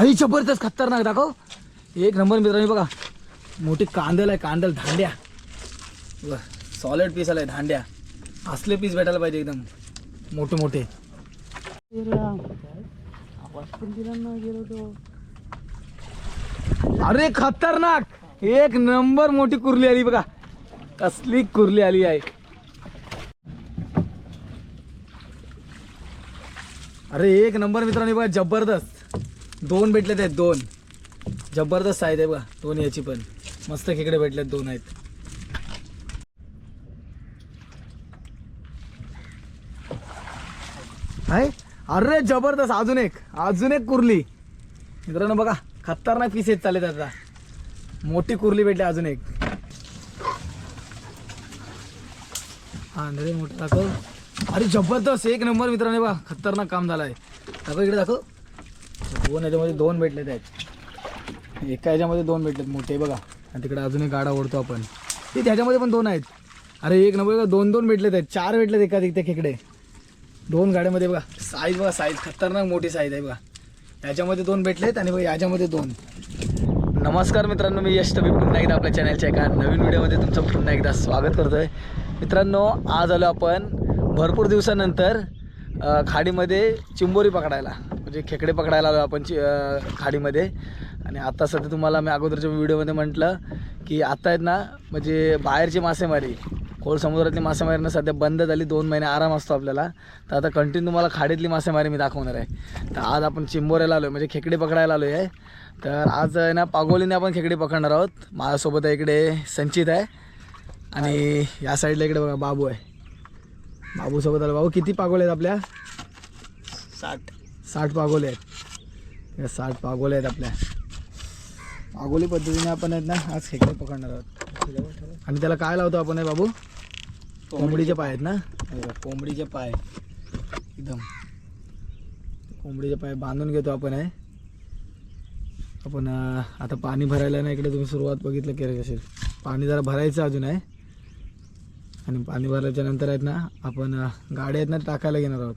अरे जबरदस्त खतरनाक दाखव. एक नंबर मित्रांनो बघा. मोठी कांदल आहे, कांदल धांड्या. सॉलिड पीस आलाय धांड्या. असले पीस भेटायला पाहिजे एकदम मोठे मोठे. अरे खतरनाक. एक नंबर मोठी कुर्ली आली बघा. कसली कुर्ली आली आहे. अरे एक नंबर मित्रांनो बघा. जबरदस्त. दोन भेटलेत आहेत, दोन. जबरदस्त साईज आहे बघा दोन. याची पण मस्त खेकडे भेटलेत, दोन आहेत. आहे. अरे जबरदस्त. अजून एक कुर्ली मित्रांनो बघा. खतरनाक पीस येत चालले आता. मोठी कुर्ली भेटली अजून एक. अरे मोठं दाखव. अरे जबरदस्त. एक नंबर मित्रांनो बघा. खतरनाक काम झालंय. दाखव इकडे दाखव. दोन याच्यामध्ये दोन भेटलेत आहेत. एका याच्यामध्ये दोन भेटलेत मोठे बघा. आणि तिकडे अजून एक गाडा ओढतो आपण. ते त्याच्यामध्ये पण दोन आहेत. अरे एक नंबर दोन दोन भेटलेत आहेत. चार भेटलेत एका तिथे खेकडे. दोन गाड्यामध्ये बघा. साईज बघा. साईज खतरनाक मोठी साईज आहे बघा. याच्यामध्ये दोन भेटलेत आणि बघा याच्यामध्ये दोन. नमस्कार मित्रांनो, मी यश तबी पुन्हा एकदा आपल्या चॅनलच्या एका नवीन व्हिडिओमध्ये तुमचं पुन्हा एकदा स्वागत करतोय. मित्रांनो आज आलो आपण भरपूर दिवसानंतर खाडीमध्ये चिंबोरी पकडायला, म्हणजे खेकडे पकडायला आलो आपण खाडीमध्ये. आणि आता सध्या तुम्हाला मी अगोदरच्या व्हिडिओमध्ये म्हटलं की आता आहेत ना, म्हणजे बाहेरची मासेमारी, खोल समुद्रातली मासेमारीनं सध्या बंद झाली. 2 महिने आराम असतो आपल्याला. तर आता कंटिन्यू तुम्हाला खाडीतली मासेमारी मी दाखवणार आहे. तर आज आपण चिंबोऱ्याला आलो आहे, म्हणजे खेकडे पकडायला आलो आहे. तर आज आहे ना पागोलीने आपण खेकडे पकडणार आहोत. माझ्यासोबत आहे इकडे संचित आहे आणि या साईडला इकडे बघा बाबू आहे. बाबूसोबत आलो. बाबू किती पागोले आहेत आपल्या? 60 पागोले आहेत. 60 पागोले आहेत आपल्या. पागोली पद्धतीने आपण आहेत ना आज खेकडे पकडणार आहोत. आणि त्याला काय लावतो आपण आहे बाबू? कोंबडीचे पाय आहेत ना. कोंबडीचे पाय एकदम. कोंबडीचे पाय बांधून घेतो आपण आहे. आपण आता पाणी भरायला ना इकडे तुम्ही सुरुवात बघितलं की कशी पाणी जरा भरायचं अजून आहे. आणि पाणी भरल्याच्या नंतर आहेत ना आपण गाड्या आहेत ना टाकायला घेणार आहोत.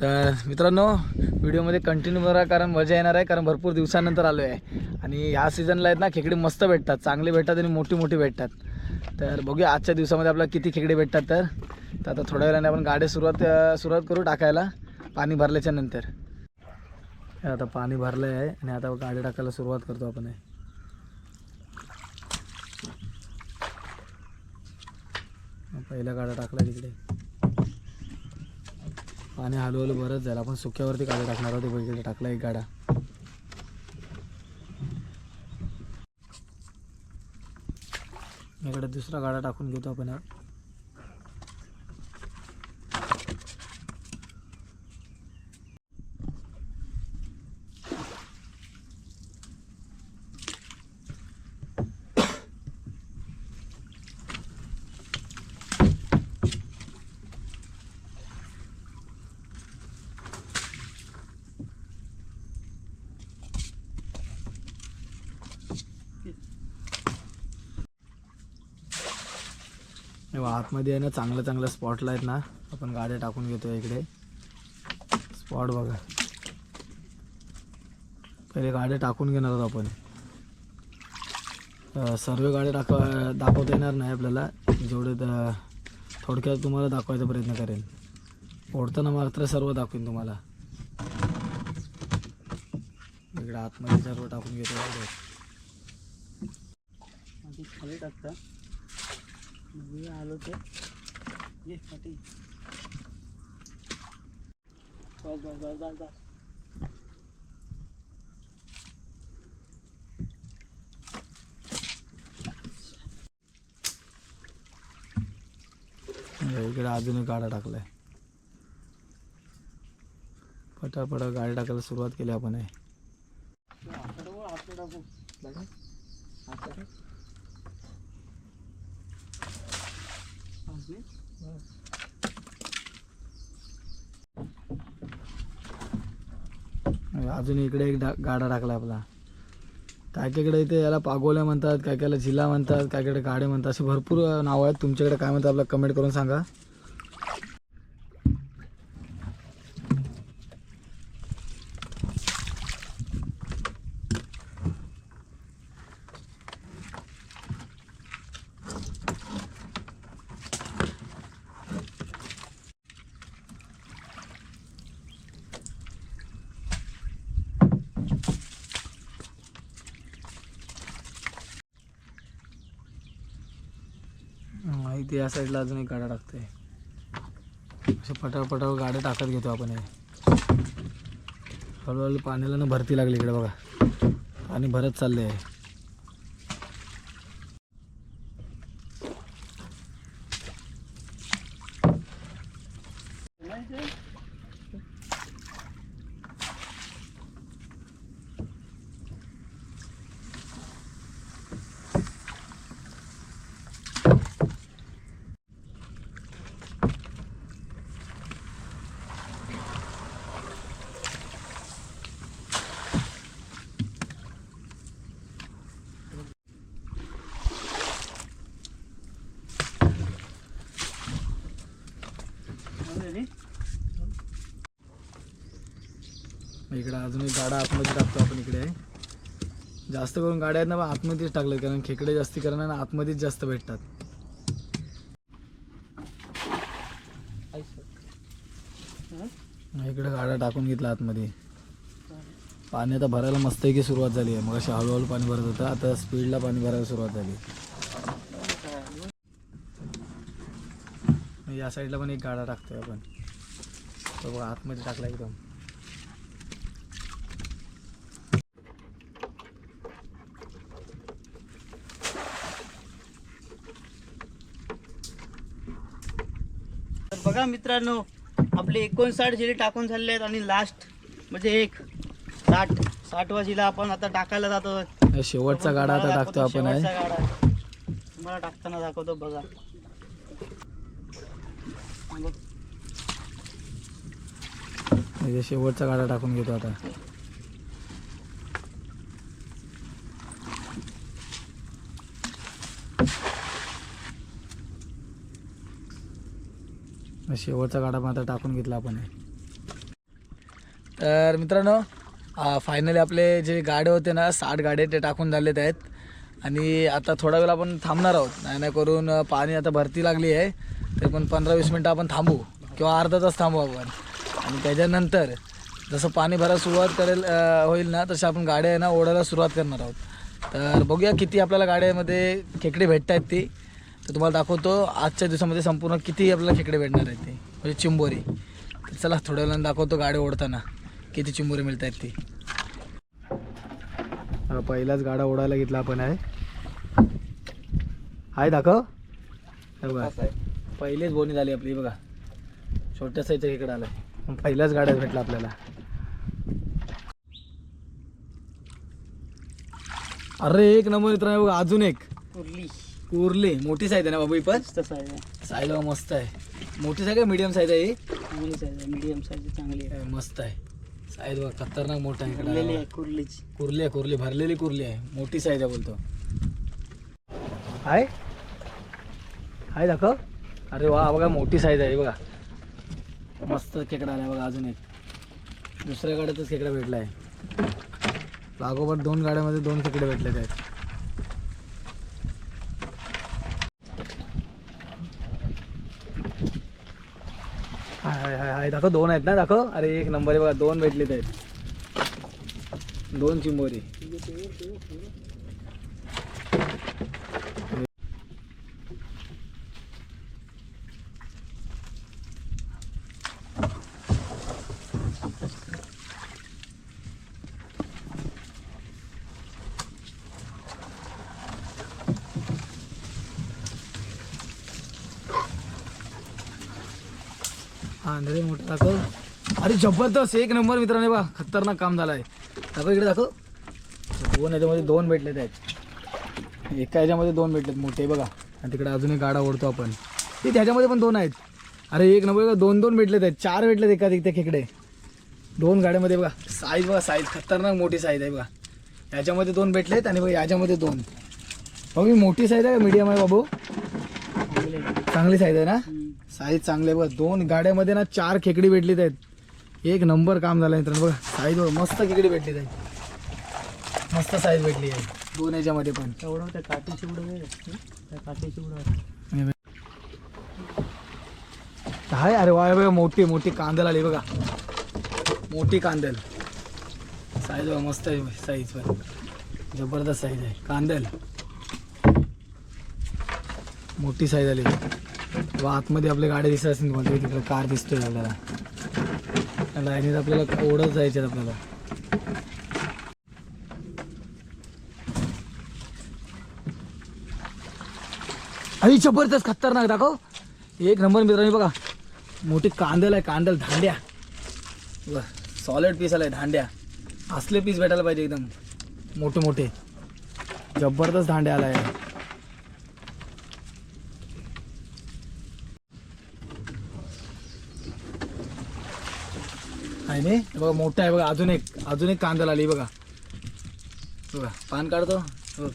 तर मित्रांनो व्हिडिओमध्ये कंटिन्यू करा, कारण मजा येणार आहे. कारण भरपूर दिवसानंतर आलो आहे आणि ह्या सीझनला आहेत ना खेकडे मस्त भेटतात, चांगले भेटतात आणि मोठी मोठी भेटतात. तर बघूया आजच्या दिवसामध्ये आपल्याला किती खेकडे भेटतात. तर आता थोड्या वेळाने आपण गाडी सुरुवात करू टाकायला पाणी भरल्याच्या नंतर. आता पाणी भरलं आहे आणि आता गाडी टाकायला सुरुवात करतो आपण. पहिल्या गाड्या टाकला तिकडे. पाणी हळूहळू बरंच जाईल. आपण सुक्यावरती गाडी टाकणार आहोत. इकडे टाकला एक गाडा. इकडे दुसरा गाडा टाकून घेतो आपण. आतमध्ये आहे ना चांगलं स्पॉटला आहेत ना आपण गाड्या टाकून घेतो. इकडे स्पॉट बघा. पहिले गाड्या टाकून घेणार आहोत आपण. सर्व गाड्या दाखवता येणार नाही आपल्याला. जेवढे थोडक्यात तुम्हाला दाखवायचा प्रयत्न करेन. ओढताना मात्र सर्व दाखवेन तुम्हाला. इकडे आतमध्ये सर्व टाकून घेतो. खाली टाकता आलो ते ये पाटी. इकडे अजून एक गाडा टाकलाय. पटापट गाडी टाकायला सुरुवात केली आपण. अजून इकडे एक गाडा टाकला आपला. काय कायकडे इथे याला पागोल्या म्हणतात, काय कायला झिला म्हणतात, काय कायकडे गाडे म्हणतात. असे भरपूर नाव आहेत. तुमच्याकडे काय म्हणतात आपल्याला कमेंट करून सांगा. इथे या साईडला अजून एक गाडा टाकतोय. अशा पटापटावर गाड्या टाकत घेतो आपण. हे हळूहळू पाण्याला ना भरती लागली इकडे बघा. पाणी भरत चालले आहे. इकडे अजून एक गाडा आतमध्ये टाकतो आपण. इकडे जास्त करून गाड्या आहेत ना आतमध्येच टाकलं, कारण खेकडे जास्ती करणार ना आतमध्येच जास्त भेटतात. इकडे गाडा टाकून घेतला आतमध्ये. पाणी आता भरायला मस्तपैकी सुरुवात झाली आहे. मग अशा हळूहळू पाणी भरत होतं, आता स्पीडला पाणी भरायला सुरुवात झाली. या साईडला पण एक गाडा टाकतोय आपण. तो बघा आतमध्ये टाकला एकदम. बघा मित्रांनो, आपले 59 जिले टाकून झालेले आहेत आणि लास्ट म्हणजे एक 60वा जिला आपण आता टाकायला जातो. शेवटचा गाडा आता टाकतो आपण. आहे तुम्हाला टाकताना दाखवतो बघा. शेवटचा गाडा टाकून घेतो आता. शेवटचा गाडा पण आता टाकून घेतला आपण. तर मित्रांनो, फायनली आपले जे गाडे होते ना 60 गाडे ते टाकून झालेत आहेत. आणि आता थोडा वेळ आपण थांबणार आहोत. नाही करून पाणी आता भरती लागली आहे, तर पण 15-20 मिनटं आपण थांबू किंवा अर्धा तास थांबू आपण. आणि त्याच्यानंतर जसं पाणी भरायला सुरुवात होईल ना तसं आपण गाड्या आहे ना ओढायला सुरुवात करणार आहोत. तर बघूया किती आपल्याला गाड्यामध्ये खेकडे भेटत आहेत ती. तर तुम्हाला दाखवतो आजच्या दिवसामध्ये संपूर्ण किती आपल्याला खेकडे भेटणार आहेत ते, म्हणजे चिंबोरी. तर चला थोड्या वेळानं दाखवतो गाड्या ओढताना किती चिंबोरी मिळत आहेत ती. पहिलाच गाडा ओढायला घेतला आपण. आहे दाखव. बघा पहिलीच बोनी झाली आपली. बघा छोट्या साईजचा खेकडा आला. पहिल्याच गाड्यात भेटला आपल्याला. अरे एक नंबर मित्र बघा. अजून एक कुर्ली मोठी साईज आहे ना बाबू. ही पण साईज मस्त आहे. मोठी साईज आहे मीडियम साईज आहे. चांगली साईज आहे, मीडियम साईज चांगली आहे, मस्त आहे साईज बघ. खतरनाक मोठा आहे. कुर्लीची कुर्ली आहे, कुर्ली भरलेली कुर्ली आहे. मोठी साईज आहे बोलतो. आहे आहे दाखव. अरे वा बघा मोठी साईज आहे बघा. मस्त खेकडा आला बघा. अजून एक दुसऱ्या गाड्यातच खेकडा भेटला आहे. लागोपाठ 2 गाड्यामध्ये 2 खेकडे भेटले आहेत. हाय हाय हाय दाखव. 2 आहेत ना दाखव. अरे एक नंबर आहे बघा. 2 भेटलेत आहेत. 2 चिंबोरी. हा नरे मोठं दाखव. अरे जबरदस्त एक नंबर मित्रांनो. बघा खतरनाक काम झालं आहे. दाखव इकडे दाखव. 2 याच्यामध्ये 2 भेटलेत आहेत. एका याच्यामध्ये 2 भेटलेत मोठे बघा. आणि तिकडे अजून एक गाडा ओढतो आपण. ते त्याच्यामध्ये पण 2 आहेत. अरे एक नंबर. 2 भेटलेत आहेत. 4 भेटलेत एका तिथे खेकडे 2 गाड्यामध्ये. बघा साईज बघा. साईज खतरनाक मोठी साईज आहे बघा. याच्यामध्ये 2 भेटलेत आणि बघा याच्यामध्ये 2. बघ मोठी साईज आहे का मीडियम आहे बाबू. चांगली साईज आहे ना. साईज चांगली आहे बघा. 2 गाड्यामध्ये ना 4 खेकडी भेटलीत आहेत. एक नंबर काम झालं मित्रांनो. बघा साईज बघा मस्त खेकडी भेटलीत आहेत. मस्त साईज भेटली आहे 2 याच्यामध्ये पण. एवढं त्या काठीची उडं काठीची उडं हाय. अरे वा बघा मोठी मोठी कांदल आली बघा. मोठी कांदल साईज बघा मस्त आहे. साईज पण जबरदस्त साईज आहे. कांदल मोठी साईज आली. बघा आतमध्ये आपल्या गाड्या दिसत असतील तुम्हाला, तिकडे कार दिसतोय आपल्याला. लाईनीत आपल्याला ओढत जायचे आपल्याला. अरे जबरदस्त खतरनाक दाखव, एक नंबर मित्रांनो. बघा मोठी कांदल आहे, कांदल धांड्या. बघा सॉलिड पीस आलाय धांड्या. असले पीस भेटायला पाहिजे एकदम मोठे मोठे. जबरदस्त धांड्या आलाय. आहे नाही बघा मोठा आहे बघा. अजून एक कांदल आली बघा. बघा पान काढतो. बघ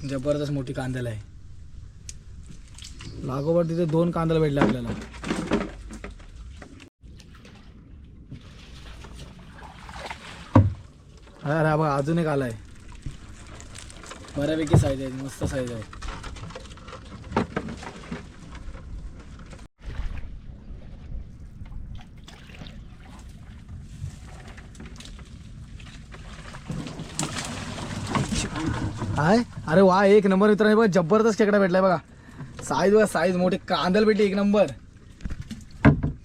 जबरदस्त मोठी कांदल आहे. लागोपाठ तिथे 2 कांदल भेटले आपल्याला. अरे बघा अजून एक आलाय. बऱ्यापैकी साईज आहे, मस्त साईज आहे. हाय अरे वा एक नंबर मित्रांनो. बघा जबरदस्त खेकडा भेटलाय बघा. साईज बघा, साईज मोठी कांदल भेटली एक नंबर.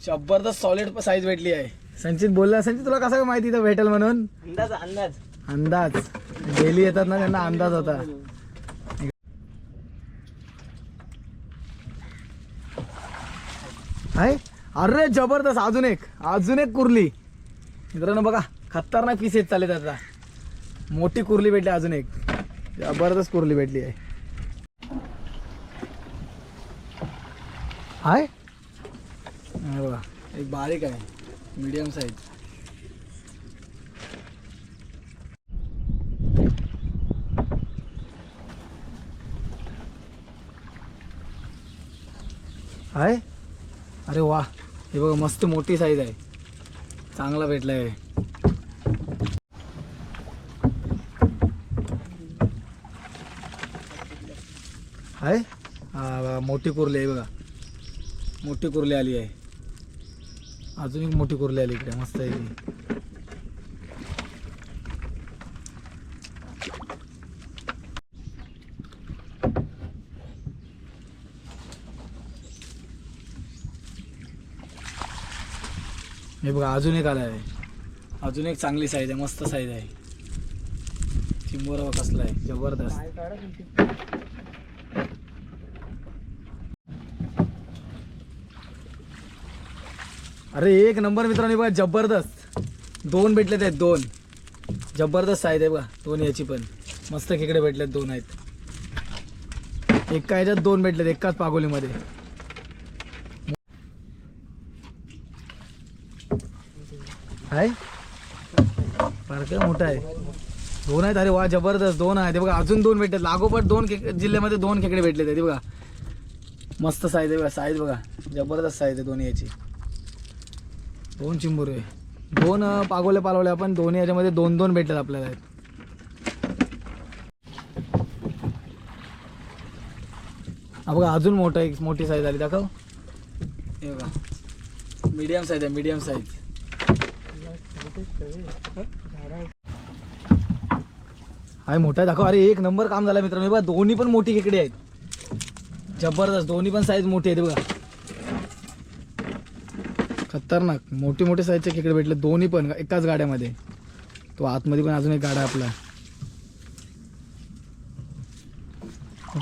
जबरदस्त सॉलिड साईज भेटली आहे. संचित बोलला, संचित तुला कसं माहिती इथं भेटेल म्हणून? अंदाज डेली येतात ना, त्यांना अंदाज होता. हाय अरे जबरदस्त अजून एक कुर्ली मित्रांनो. बघा खतरनाक पीस येत चालले आता. मोठी कुर्ली भेटली, अजून एक जबरदस्त कुर्ली भेटली आहे. हाय बघा एक बारीक आहे, मीडियम साईज. हाय अरे वा हे बघा मस्त मोठी साईज आहे. चांगला भेटलाय. हाय हा मोठी कुर्ली आहे बघा. मोठी कुर्ली आली आहे. अजून एक मोठी कुर्ली आली इकडे, मस्त आहे. हे बघा अजून एक आला आहे. अजून एक चांगली साईज आहे, मस्त साईज आहे. चिंबोरा बघा कसला आहे, जबरदस्त. अरे एक नंबर मित्रांनो. बघा जबरदस्त 2 भेटलेत आहेत, 2 जबरदस्त साईज आहे बघा. 2 याची पण मस्त खेकडे भेटलेत. 2 आहेत. एका ह्याच्यात 2 भेटलेत एकाच पागोलीमध्ये. आहे फार मोठा आहे. 2 आहेत. अरे वा जबरदस्त 2 आहेत. बघा अजून 2 भेटलेत लागोपाठ. 2 जिल्ह्यामध्ये 2 खेकडे भेटलेत आहेत. बघा मस्त साईज आहे बघा. साईज बघा जबरदस्त साईज आहे 2 याची. 2 चिंबोरे, 2 पागोले पालवले आपण. 2 याच्यामध्ये 2 भेटलेत आपल्याला. हा बघा अजून मोठा एक मोठी साईज आली, दाखव. हे बघा मीडियम साईज आहे, मीडियम साईज. हाय मोठा दाखव. अरे एक नंबर काम झालं मित्रांनो. बघा दोन्ही पण मोठी खेकडे आहेत. जबरदस्त दोन्ही पण साईज मोठी आहेत बघा. खतरनाक मोठे साईजचे खेकडे भेटले. दोन्ही पण एकाच गाड्यामध्ये. तो आतमध्ये पण अजून एक गाडा आपला.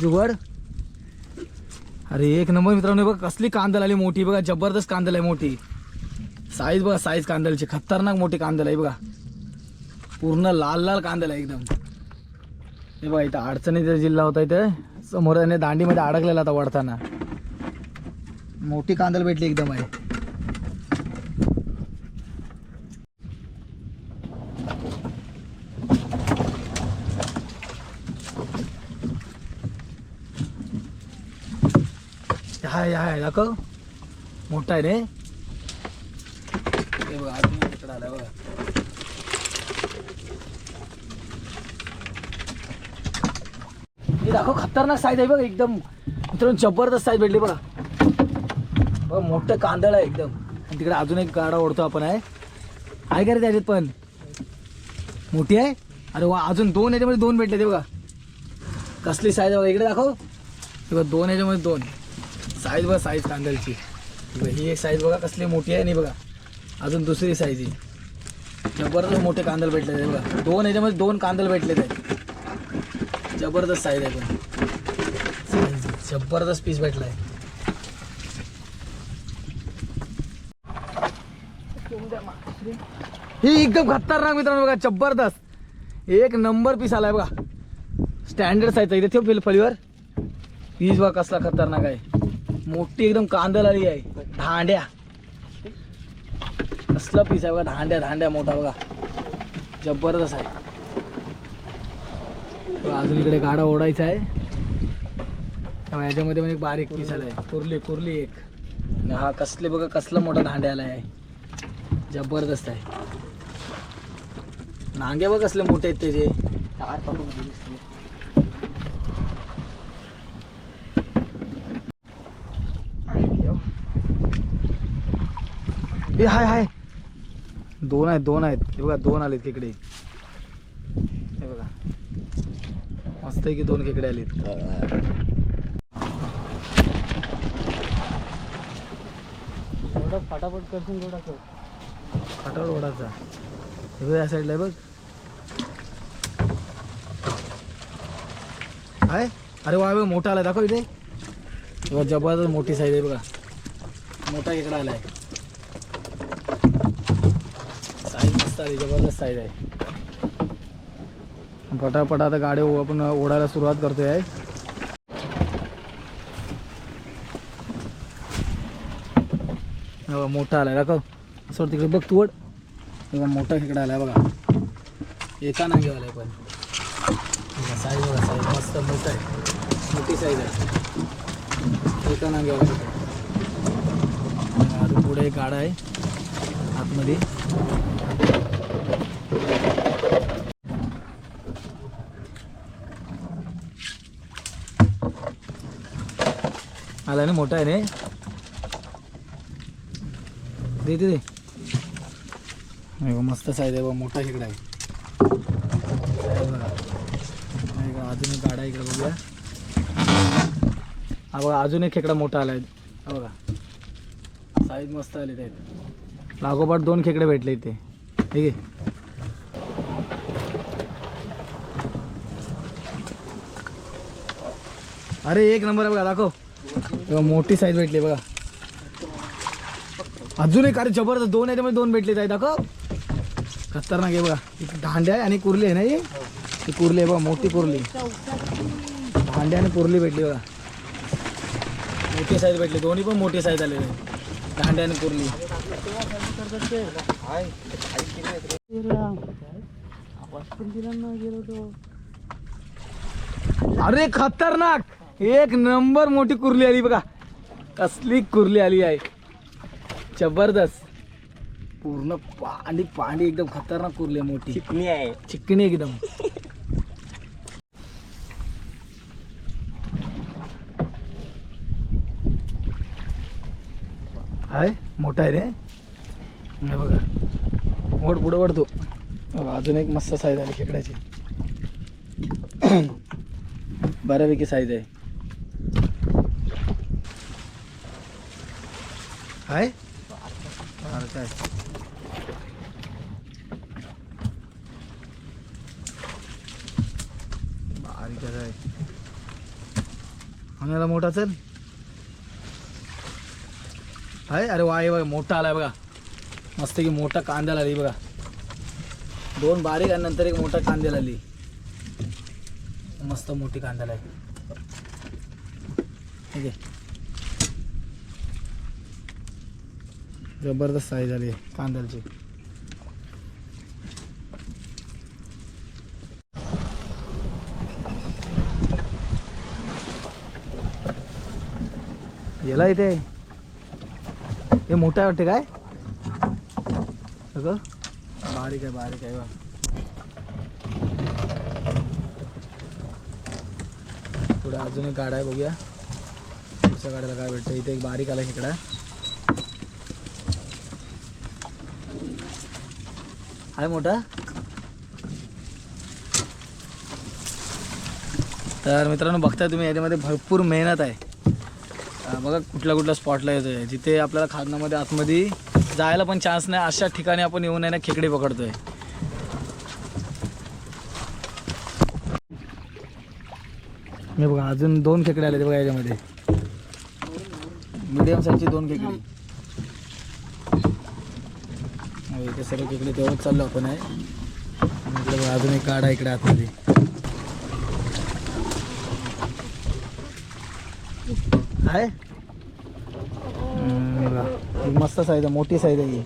जुगड अरे एक नंबर मित्रांनो. बघा कसली कांदल आली मोठी. बघा जबरदस्त कांदल आहे मोठी. साईज बघा, साईज कांदलची खतरनाक मोठी कांदल आहे बघा. पूर्ण लाल लाल कांदल आहे एकदम. हे बघा इथं अडचणीचा जिल्हा होता. इथे समोर त्याने दांडीमध्ये अडकलेला होता वडताना. मोठी कांदल भेटली एकदम आहे. हाय हाय दाखव. मोठा आहे रे. हे बघा अजून इकडे आला बघा. हे दाखव खतरनाक साईज आहे बघा एकदम मित्रांनो. जबरदस्त साईज भेटली बघा. बघा मोठं कांदळ आहे एकदम. आणि तिकडे अजून एक गाडा ओढतो आपण. आहे का रे त्याच्यात पण मोठी आहे. अरे वा अजून 2 याच्यामध्ये 2 भेटले ते बघा. कसली साईज बघा. इकडे दाखव. बघा 2 याच्यामध्ये 2 साईज बघा, साईज कांद्याची बघा, ही एक साईज बघा कसली मोठी आहे. आणि बघा अजून दुसरी साईज आहे. जबरदस्त मोठे कांदल भेटले आहे बघा. दोन ह्याच्यामध्ये 2 कांदल भेटलेत आहेत. जबरदस्त साईज आहे पण साईज जबरदस्त पीस भेटला आहे. ही एकदम खतरनाक मित्रांनो बघा, जबरदस्त एक नंबर पीस आलाय बघा. स्टँडर्ड साईज आहे. इथे ठेव फळीवर. पीस बघा कसला खतरनाक आहे. मोठी एकदम कांदल आली आहे. धांड्या कसला पीस आहे बघा. धांड्या मोठा बघा, जबरदस्त आहे. अजून इकडे गाडा ओढायचा आहे. याच्यामध्ये पण एक बारीक पीस आलाय. कुर्ली एक. आणि हा कसले बघा कसला मोठा धांड्या आलाय आहे. जबरदस्त आहे. नांगे बघ कसले मोठे आहेत त्याचे. ए हाय 2 आहेत. हे बघा 2 आलेत खेकडे. हे बघा मस्त आहे की 2 खेकडे आलेत. फटाफट करशील थोडा फाटावर ओढायचा. हे बघ या साईडला आहे बघ. हाय अरे वा मोठा आलाय दाखव इथे. बघा जबरदस्त मोठी साईज आहे बघा. मोठा खेकडा आलाय. साईज मस्त आली, जबरदस्त साईज आहे. पटापट आता गाडी आपण ओढायला सुरुवात करतोय आहे. मोठा आलाय दाखव. असं तिकडे बघ तू ओढ. बघा मोठा खेकडा आलाय बघा. एका नांगेवाला आहे पण. साईज बघा, साईज मस्त मोठा आहे. मोठी साईज आहे. एका नांगेवाला आहे. अजून पुढे एक गाडा आहे आतमध्ये. आला ना मोठा आहे रे. दे मस्त साईज आहे बघा. मोठा खेकडा आहे. अजून एक गाडा इकडे बघूया. हा बघा अजून एक खेकडा मोठा आला आहे. हा बघा साईज मस्त आली आहेत. लागोपाठ 2 खेकडे भेटले इथे. ठीक आहे. अरे एक नंबर आहे बघा दाखव. बघा मोठी साईज भेटली बघा. अजून एक अरे जबरदस्त 2 आहे त्यामुळे 2 भेटले आहे. दाखव खतरनाक आहे बघा. इथे धांड्या आहे आणि कुर्ली आहे ना. ही कुर्ली आहे बघा, मोठी कुर्ली. धांड्या आणि कुर्ली भेटली बघा. मोठी साईज भेटली. दोन्ही पण मोठी साईज आलेली आहे. धांड्या आणि कुर्ली. अरे खतरनाक एक नंबर मोठी कुर्ली आली बघा. कसली कुर्ली आली आहे. जबरदस्त पूर्ण पाणी एकदम खतरनाक कुर्ली आहे. मोठी चिकनी एकदम. हाय मोठा आहे रे. बघा ओढ पुढे वळतो. अजून एक मस्त साईज आली खेकड्याची. बऱ्यापैकी साईज आहे. हाय काय बारीक आहे. आणायला मोठा चल. हाय अरे वा बघा मोठा आलाय बघा. मस्त की मोठा कांद्याला आली बघा. 2 बारीक आणि नंतर एक मोठा कांद्याला आली. मस्त मोठी कांद्याला आहे. ठीक आहे. जबरदस्त साईज आली आहे कांद्याची. याला इथे हे मोठा वाटते काय सगळं. बारीक आहे बा. पुढे अजून एक गाडा आहे बघूया. दुसऱ्या गाड्याला काय भेटतं. इथे एक बारीक आला खेकडा. हाय मोठा. तर मित्रांनो बघताय तुम्ही याच्यामध्ये भरपूर मेहनत आहे. बघा कुठल्या कुठल्या स्पॉटला येतोय जिथे आपल्याला खाजनामध्ये आतमध्ये जायला पण चान्स नाही, अशा ठिकाणी आपण येऊन आहे ना खेकडे पकडतोय. हे बघा अजून 2 खेकडे आले बघा याच्यामध्ये, मीडियम साईजची 2 खेकडे. इथे सर्व खेकडे तेवढंच चाललो आपण आहे. आणि इकडे बघा अजून एक गाडा इकडे आतमध्ये आहे. बघा ही मस्त साईज आहे, मोठी साईज आहे ही.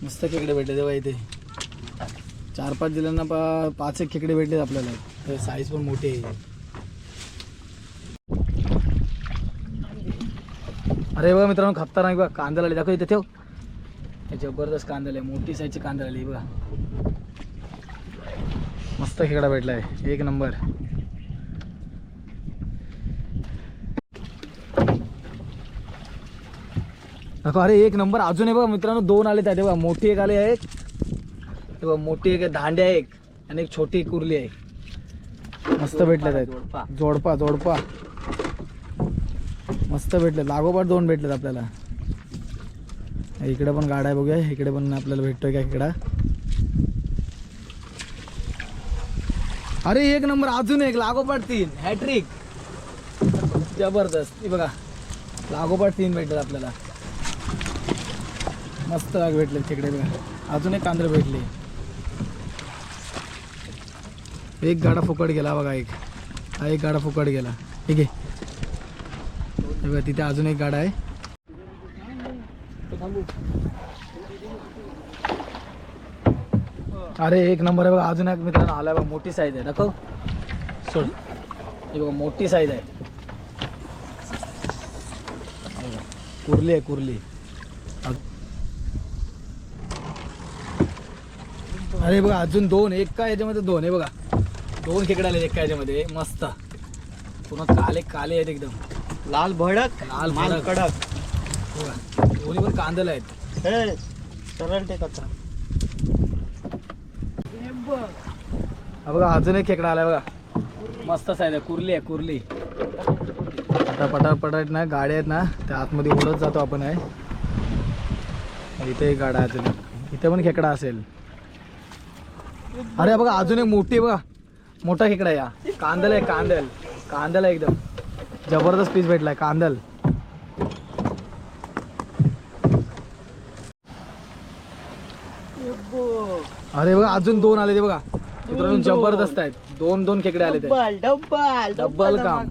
मस्त खेकडे भेटले तेव्हा इथे 4-5 जिल्ह्यांना 5 एक खेकडे भेटले आपल्याला. साईज पण मोठी आहे. अरे बघा मित्रांनो खतरनाक बघा कांदा आले, दाखव इथे ठेव. जबरदस्त कांदा आले, मोठी साईजची कांदा आली बघा. मस्त खेकडा भेटलाय, एक नंबर. दाखव, अरे एक नंबर. अजून बघा मित्रांनो 2 आले त्या बघा. मोठी एक आली आहे, तेव्हा मोठी एक धांड्या एक आणि एक छोटी कुर्ली आहे. मस्त भेटलेत आहेत, जोडपा जोडपा मस्त भेटले. लागोपाठ 2 भेटलेत आपल्याला. इकडे पण गाडा आहे बघूया, इकडे पण आपल्याला भेटतोय का खेकडा. अरे एक नंबर, अजून एक लागोपाठ 3 हॅट्रिक. जबरदस्त. बघा लागोपाठ 3 भेटलेत आपल्याला. मस्त भेटले खेकडे बघा. अजून एक कांदे भेटले. एक गाडा फुकट गेला बघा. एक गाडा फुकट गेला. ठीक आहे बघा, तिथे अजून एक गाडा आहे. अरे एक नंबर आहे बघा. अजून एक मित्रांनो आला बघा, मोठी साईज आहे. दाखव सोड. हे बघा मोठी साईज आहे, कुर्ली आहे कुर्ली. अरे बघा अजून 2. एका याच्यामध्ये 2 आहे बघा. 2 खेकडे आले एका याच्यामध्ये. मस्त पूर्ण काले काले आहेत एकदम. लाल भडक, लाल माल भडक. कडक. बघा दोन्ही पण कांदल आहेत. हे सरळ ते कचरा. हा बघा अजून एक खेकडा आलाय बघा. मस्त साईज आहे, कुर्ली आहे कुर्ली. आता पटापट ना गाड्या आहेत ना त्या आतमध्ये उडत जातो आपण आहे. इथे एक गाडा अजून, इथे पण खेकडा असेल. अरे बघा अजून एक मोठी बघा, मोठा खेकडा. या कांदल आहे, कांदल कांदल आहे एकदम जबरदस्त पीस भेटलाय कांदल. अरे बघा अजून 2 आले ते बघा मित्रांनो, जबरदस्त आहेत. 2 खेकडे आले ते. डब्बल काम.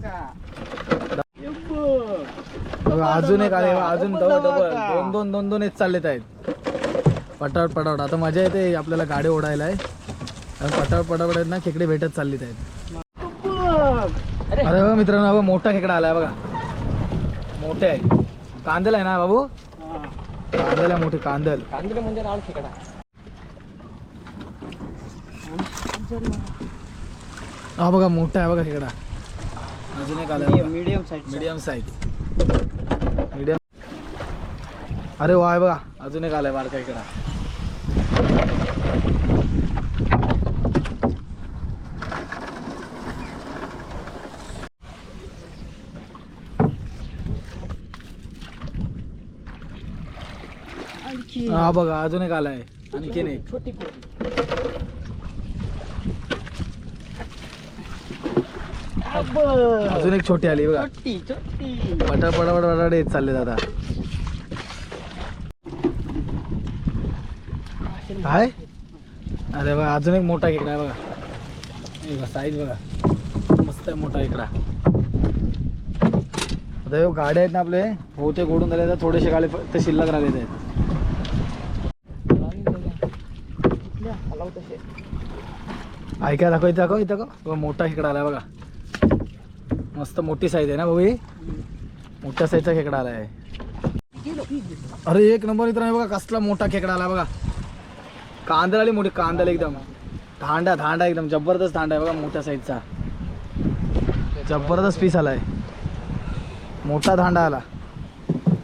बघा अजून एक आले, अजून डबल 2 एक चाललेत आहेत. पटावट पटावट. आता मजा येते आपल्याला गाडी ओढायला आहे. पटावट पटावट आहेत ना खेकडे भेटत चाललीत आहेत. अरे बघा मित्रांनो बघा मोठा खेकडा आलाय बघा. मोठे आहे, कांदल आहे ना बाबू. कांदल आहे मोठी कांदल. कांदल म्हणजे लाल खेकडा. हा बघा मोठा आहे बघा खेकडा. अजून एक आलाय medium size. Medium size medium. अरे वा आहे बघा अजून एक आलाय बारका खेकडा. हा बघा अजून एक आलाय, आणखीन एक. छोटी अजून एक छोटी आली बघा. छोटी छोटी. पटापट पटापट येत चालले दादा. काय अरे बघा अजून एक मोठा खेकडा आहे बघा. साईज बघा मस्त आहे, मोठा खेकडा. आता गाड्या आहेत ना आपले बहुतेक गोडून झाले तर थोडेसे गाळे फक्त शिल्लक राहिलेत आहेत. ऐका दाखव इथं, दाखव इथं मोठा खेकडा आलाय बघा. मस्त मोठी साईज आहे ना भाऊ. मोठ्या साईजचा खेकडा आलाय. अरे एक नंबर मित्रांनो बघा कसला मोठा खेकडा आला बघा. कांदल आली मोठी, कांदल एकदम धांडा धांडा एकदम जबरदस्त धांडा आहे बघा. मोठ्या साईजचा जबरदस्त पीस आलाय, मोठा धांडा आला.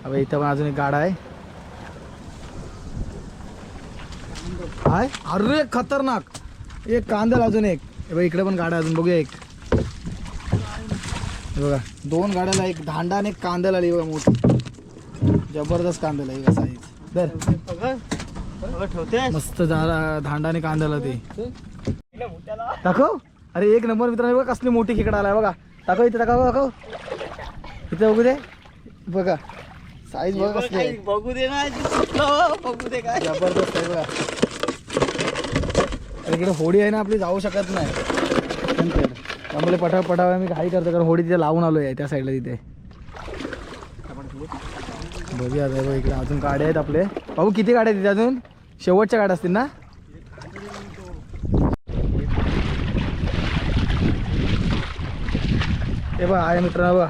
अबे इथं पण अजून एक गाडा आहे. अरे खतरनाक एक कांदल, अजून एक हे बघा इकडे पण गाड्या अजून बघूया एक. हे बघा 2 गाड्याला एक धांडा आणि एक कांद्याला आली बघा मोठी. जबरदस्त कांद्याला आहे साईज. दर ठेवते मस्त धांडा आणि कांद्याला ते दाखव. अरे एक नंबर मित्रांनो बघा कसली मोठी खेकडा आलाय बघा. दाखव इथे दाखव इथे बघू दे बघा साईज बघा कसली आहे. बघू दे ना बघू दे काय जबरदस्त आहे बघा. इकडे होडी आहे ना आपली जाऊ शकत नाही नंतर त्यामुळे पटावं मी काही करतो कारण होडी तिथे लावून आलो आहे त्या साईडला तिथे. बघूया आता इकडे अजून गाड्या आहेत आपले. भाऊ किती गाड्या आहेत तिथे अजून? शेवटच्या गाड्या असतील ना? हे बघा आहे मित्रांनो बघा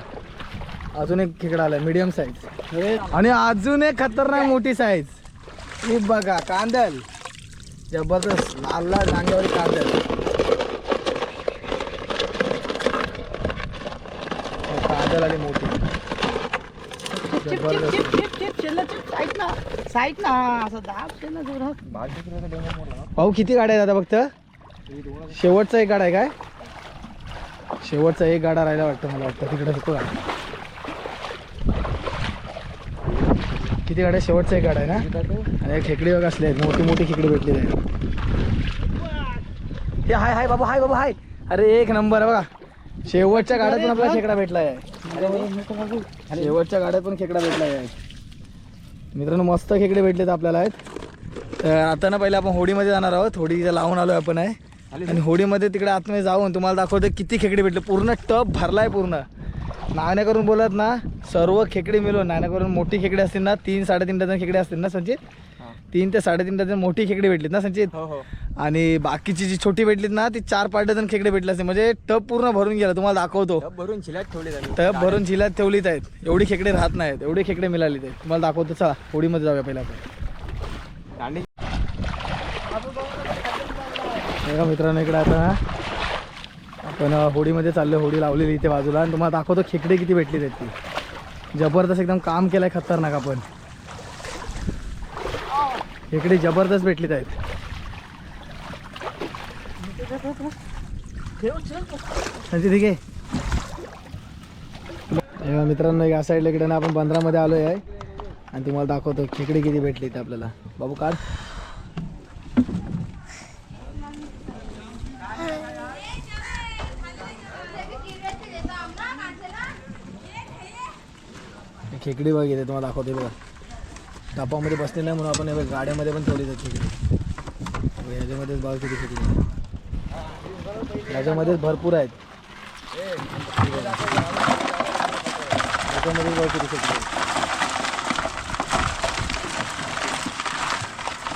अजून एक खेकडा आलाय मीडियम साईज आणि अजून एक खतरनाक मोठी साईज. ही बघा कांदल जबरदस्त लाल लाल डांग्यावर कांदल. कांदल आली मोठी साईड ना असं दाब ना जोरात. भाऊ किती गाड्या आहेत आता फक्त? शेवटचा एक गाडा आहे काय? शेवटचा एक गाडा राहिला वाटतं मला वाटतं तिकडे बघा किती गाड्या. शेवटचा एक गाडा आहे ना. आणि खेकडी बघा असले आहेत मोठी मोठी खेकडी भेटलेली आहे. ते हाय बाबा हाय. अरे एक नंबर आहे बघा. शेवटच्या गाड्यात पण आपला खेकडा भेटला आहे. शेवटच्या गाड्यात पण खेकडा भेटला आहे मित्रांनो. मस्त खेकडे भेटलेत आपल्याला आहेत. तर आता ना पहिले आपण होडीमध्ये जाणार आहोत. होडी इथे लावून आलो आपण आहे आणि होडीमध्ये तिकडे आतमध्ये जाऊन तुम्हाला दाखवतो किती खेकडे भेटले. पूर्ण टप भरलाय पूर्ण. नाण्या करून बोलत ना सर्व खेकडे मिळून नाण्या करून मोठी खेकडे असतील ना 3-3.5 डझन खेकडे असतील ना संचित. 3 ते 3.5 डझन मोठी खेकडे भेटलीत ना संचित. आणि बाकीची जी छोटी भेटलीत ना ती 4-5 डझन खेकडे भेटले असते. म्हणजे टप पूर्ण भरून गेला. तुम्हाला दाखवतो टप भरून झिलात ठेवलीत आहेत. एवढी खेकडे राहत नाहीत. एवढी खेकडे मिळाली आहेत तुम्हाला दाखवतो. चला होडीमध्ये जाऊया पहिला आपण. बघा मित्रांनो इकडे आता आपण होडीमध्ये चाललो. होडी लावलेली इथे बाजूला आणि तुम्हाला दाखवतो खेकडे किती भेटली आहेत ती. जबरदस्त एकदम काम केलंय खतरनाक आपण. खेकडे जबरदस्त भेटलीत आहेत. संचित ठीक आहे. मित्रांनो या साईडला इकडे ना आपण बंदरामध्ये आलो आहे आणि तुम्हाला दाखवतो खेकडे किती भेटली ते आपल्याला. बाबू काढ. खेकडी बघ येते तुम्हाला दाखवते बघा. टापामध्ये बसले नाही म्हणून आपण हे बघ गाड्यामध्ये पण ठेवली जाते खेकडी. ह्याच्यामध्येच बघा किती खेकडी. ह्याच्यामध्येच भरपूर आहेत. ह्याच्यामध्ये बघा किती खेकडी.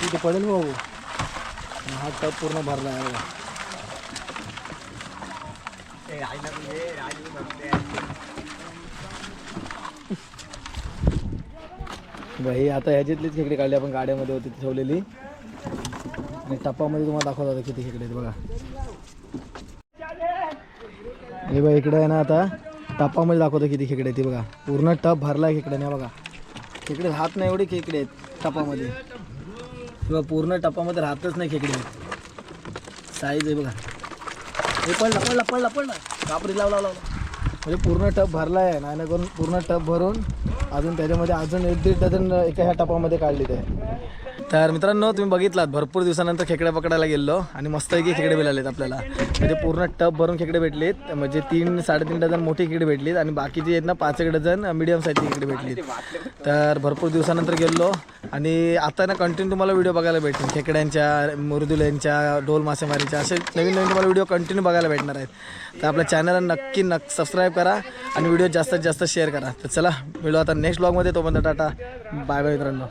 तिथे पडेल बाबू. हा टप पूर्ण भरला आहे बघा. भाई आता ह्याच्यातलीच खेकडे काढली आपण गाड्यामध्ये होती ती ठेवलेली आणि टप्पामध्ये तुम्हाला दाखवत होता किती खेकडे आहेत बघा. हे बघा इकडे आहे ना आता टप्पामध्ये दाखवतो किती खेकडे आहेत ती बघा. पूर्ण टप भरला आहे खेकड्याने बघा. खेकडे राहत नाही एवढे खेकडे आहेत टप्पामध्ये किंवा पूर्ण टप्पामध्ये राहतच नाही खेकडे. साईज आहे बघा. हे पडला कापडी लावला म्हणजे पूर्ण टप भरला आहे ना करून पूर्ण टप भरून अजून त्याच्यामध्ये अजून 1-1.5 डझन एका ह्या टपामध्ये काढली ते. तर मित्रांनो तुम्ही बघितलात भरपूर दिवसानंतर खेकडे पकडायला गेलो आणि मस्तपैकी खेकडे मिळालेत आपल्याला. म्हणजे पूर्ण टप भरून खेकडे भेटलेत. म्हणजे 3-3.5 डझन मोठी खेकडे भेटलीत आणि बाकीची आहेत ना 5-1 डझन मीडियम साईजची खेकडे भेटलीत. तर भरपूर दिवसानंतर गेलो आणि आता ना कंटिन्यू तुम्हाला व्हिडिओ बघायला भेटतील खेकड्यांच्या, मुरदुल्यांच्या, ढोल मासेमारीच्या असे नवीन तुम्हाला व्हिडिओ कंटिन्यू बघायला भेटणार आहेत. तर आपल्या चॅनलला नक्की सबस्क्राईब करा आणि व्हिडिओ जास्तीत जास्त शेअर करा. तर चला मिळू आता नेक्स्ट ब्लॉगमध्ये. तोपर्यंत टाटा बाय बाय मित्रांनो.